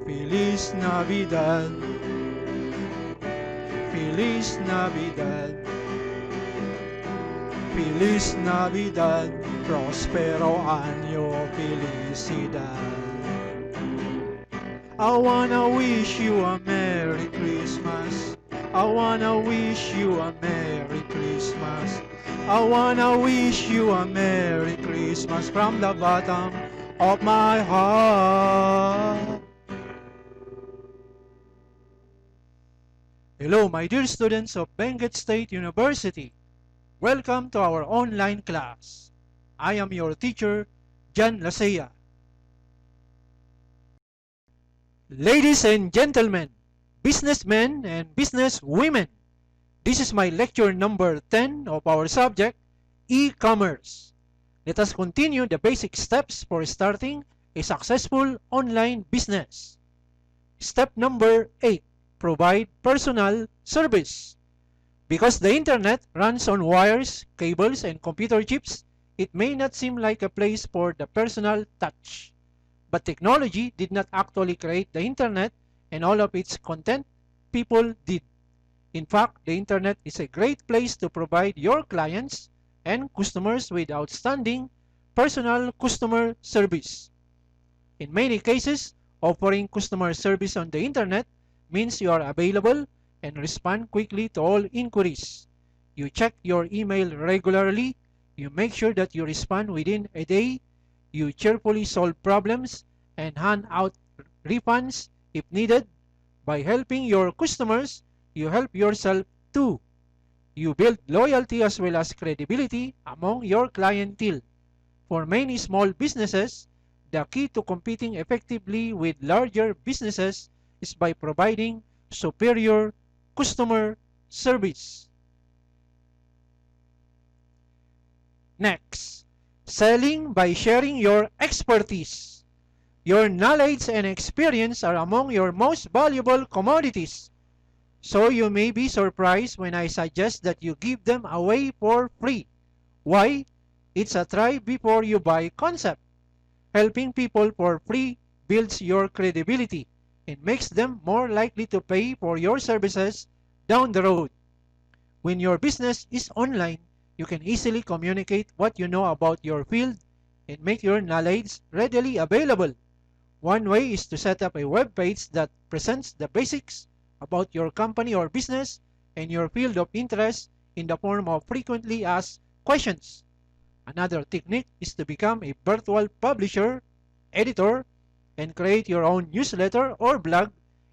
Feliz Navidad, Feliz Navidad, Feliz Navidad, Prospero año, felicidad. I wanna wish you a Merry Christmas. I wanna wish you a Merry Christmas. I wanna wish you a Merry Christmas from the bottom of my heart. Hello, my dear students of Benguet State University. Welcome to our online class. I am your teacher, Jan Lasea. Ladies and gentlemen, businessmen and businesswomen, this is my lecture number 10 of our subject, e-commerce. Let us continue the basic steps for starting a successful online business. Step number 8, provide personal service. Because the internet runs on wires, cables, and computer chips, it may not seem like a place for the personal touch. But technology did not actually create the internet and all of its content, people did. In fact, the internet is a great place to provide your clients and customers with outstanding personal customer service. In many cases, offering customer service on the internet means you are available and respond quickly to all inquiries. You check your email regularly, you make sure that you respond within a day, you cheerfully solve problems and hand out refunds if needed. By helping your customers, you help yourself too. You build loyalty as well as credibility among your clientele. For many small businesses, the key to competing effectively with larger businesses is by providing superior customer service. Next, selling by sharing your expertise. Your knowledge and experience are among your most valuable commodities. So you may be surprised when I suggest that you give them away for free. Why? It's a try before you buy concept. Helping people for free builds your credibility and makes them more likely to pay for your services down the road. When your business is online, you can easily communicate what you know about your field and make your knowledge readily available. One way is to set up a web page that presents the basics about your company or business and your field of interest in the form of frequently asked questions. Another technique is to become a virtual publisher, editor, and create your own newsletter or blog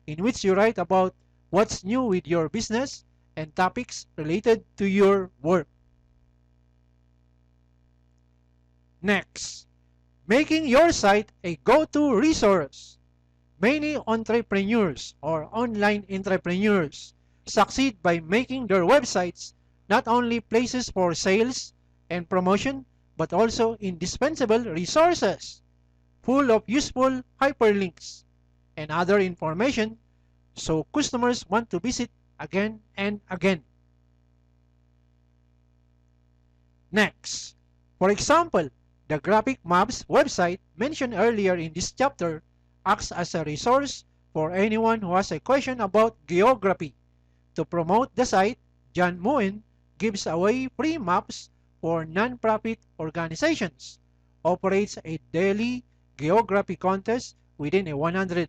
in which you write about what's new with your business and topics related to your work. Next, making your site a go-to resource. Many entrepreneurs or online entrepreneurs succeed by making their websites not only places for sales and promotion, but also indispensable resources full of useful hyperlinks and other information so customers want to visit again and again. Next, for example, the Graphic Maps website mentioned earlier in this chapter acts as a resource for anyone who has a question about geography. To promote the site, John Moen gives away free maps for non-profit organizations, operates a daily geography contest within a $100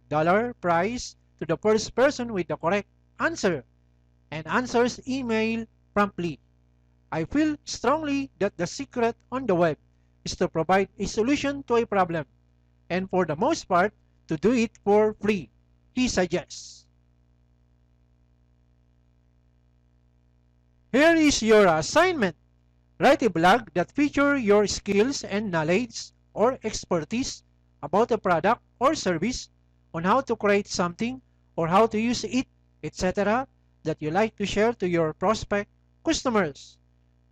prize to the first person with the correct answer, and answers email promptly. I feel strongly that the secret on the web is to provide a solution to a problem, and for the most part, to do it for free, he suggests. Here is your assignment. Write a blog that features your skills and knowledge or expertise about a product or service, on how to create something or how to use it, etc., that you like to share to your prospect customers.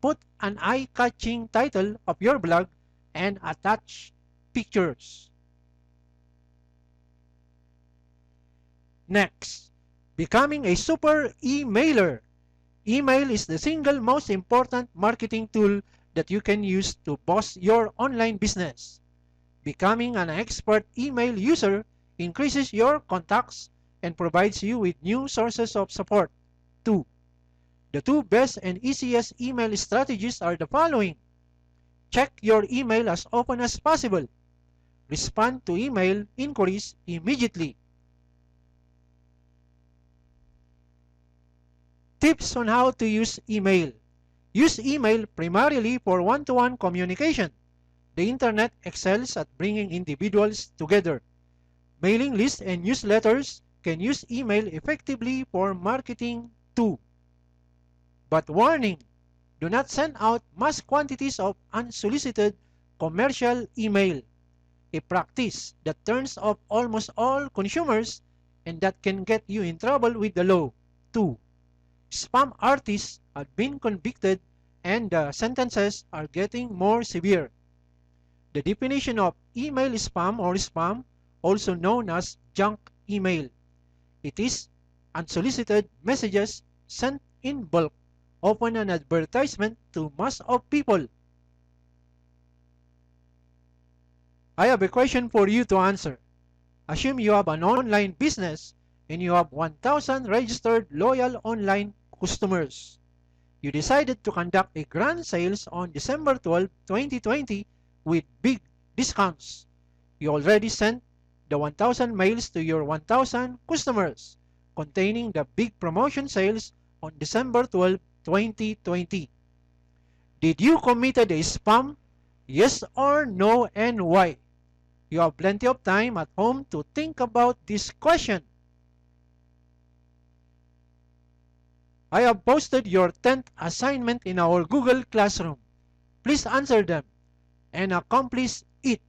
Put an eye-catching title of your blog and attach pictures. Next, becoming a super emailer. Email is the single most important marketing tool that you can use to boost your online business. Becoming an expert email user increases your contacts, and provides you with new sources of support. 2. The two best and easiest email strategies are the following. Check your email as often as possible. Respond to email inquiries immediately. Tips on how to use email. Use email primarily for one-to-one communication. The internet excels at bringing individuals together. Mailing lists and newsletters can use email effectively for marketing too. But warning, do not send out mass quantities of unsolicited commercial email, a practice that turns off almost all consumers and that can get you in trouble with the law. 2. Spam artists have been convicted and the sentences are getting more severe. The definition of email spam or spam, also known as junk email. It is unsolicited messages sent in bulk, often an advertisement to mass of people. I have a question for you to answer. Assume you have an online business and you have 1,000 registered loyal online customers. You decided to conduct a grand sales on December 12, 2020 with big discounts. You already sent the 1,000 mails to your 1,000 customers containing the big promotion sales on December 12, 2020. Did you committed a spam? Yes or no, and why? You have plenty of time at home to think about this question. I have posted your 10th assignment in our Google Classroom. Please answer them and accomplish it.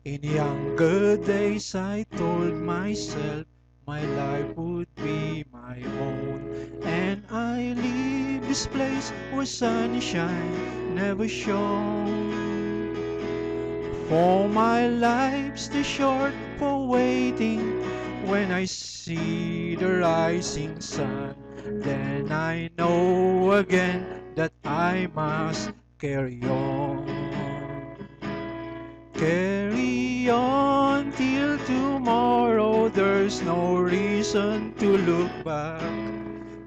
In younger days I told myself my life would be my own, and I leave this place where sunshine never shone. For my life's too short for waiting. When I see the rising sun, then I know again that I must carry on. Carry on till tomorrow, there's no reason to look back.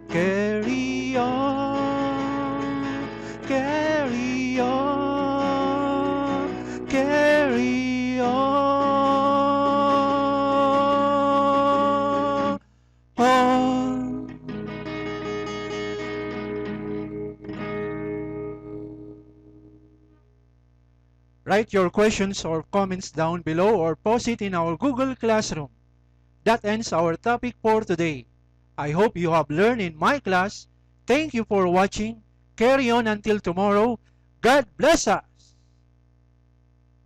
Carry on, carry on, carry on. Write your questions or comments down below or post it in our Google Classroom. That ends our topic for today. I hope you have learned in my class. Thank you for watching. Carry on until tomorrow. God bless us.